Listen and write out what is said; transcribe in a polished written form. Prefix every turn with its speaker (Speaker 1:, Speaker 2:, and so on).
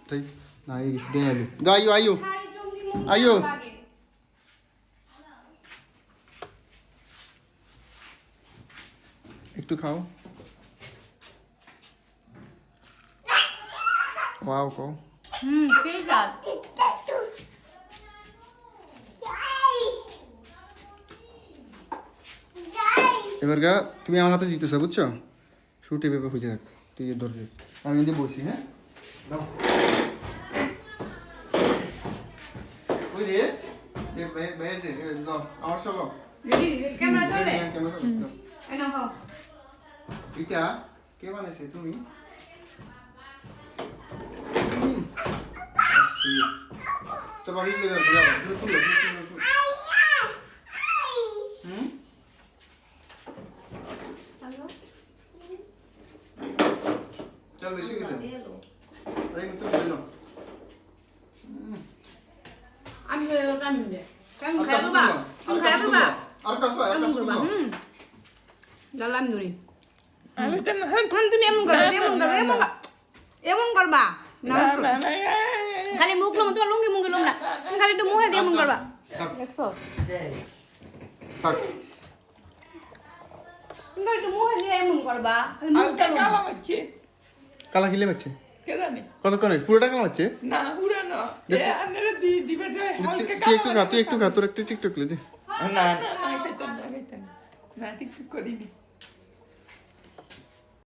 Speaker 1: তাই না এই শুধু আইলো গাইও আইও আইও একটু খাও ওয়াও খাও
Speaker 2: সেই স্বাদ
Speaker 1: এবার গা তুমি আমার হাতে দিতেছো বুঝছো শুটে পেপে খুঁজে রাখ তুই এর ধরবে আমি কিন্তু বসি হ্যাঁ দাও ওই রে বাইরে দে দাও আমার সঙ্গে
Speaker 2: রেডি ক্যামেরা চলে
Speaker 1: ক্যামেরা
Speaker 2: এই নাও খাও
Speaker 1: এটা কে বানাইছে তুমি তো বাড়ি গেলে তুলো চল বেশি গেছে আরে আমি তো বললাম
Speaker 2: আমি কামিন দে কামিন খাই দেবা তুমি খাই দেবা
Speaker 1: আর কাজ হয় আর কাজ করবা
Speaker 2: জালাম ধরি আমি তো তুমি এমন করো এমন করবা না খালি মুখ লম তোমার লুঙ্গি মুঙ্গি লম না তুমি খালি একটু মুখে দিয়ে এমন করবা দেখছো
Speaker 1: থাক
Speaker 2: তুমি একটু মুখে দিয়ে এমন করবা খালি মুখটা
Speaker 3: কালা মারছে
Speaker 1: কালা কিলে মারছে
Speaker 3: কে জানে
Speaker 1: কতক্ষণ পুরোটা কালা মারছে
Speaker 3: না পুরা না এ আন্নারে দিবে হালকা
Speaker 1: তুই একটু খা তোর একটু টিকটক লে দে
Speaker 3: না খাইতাম না খাইতাম না টিকটক করিনি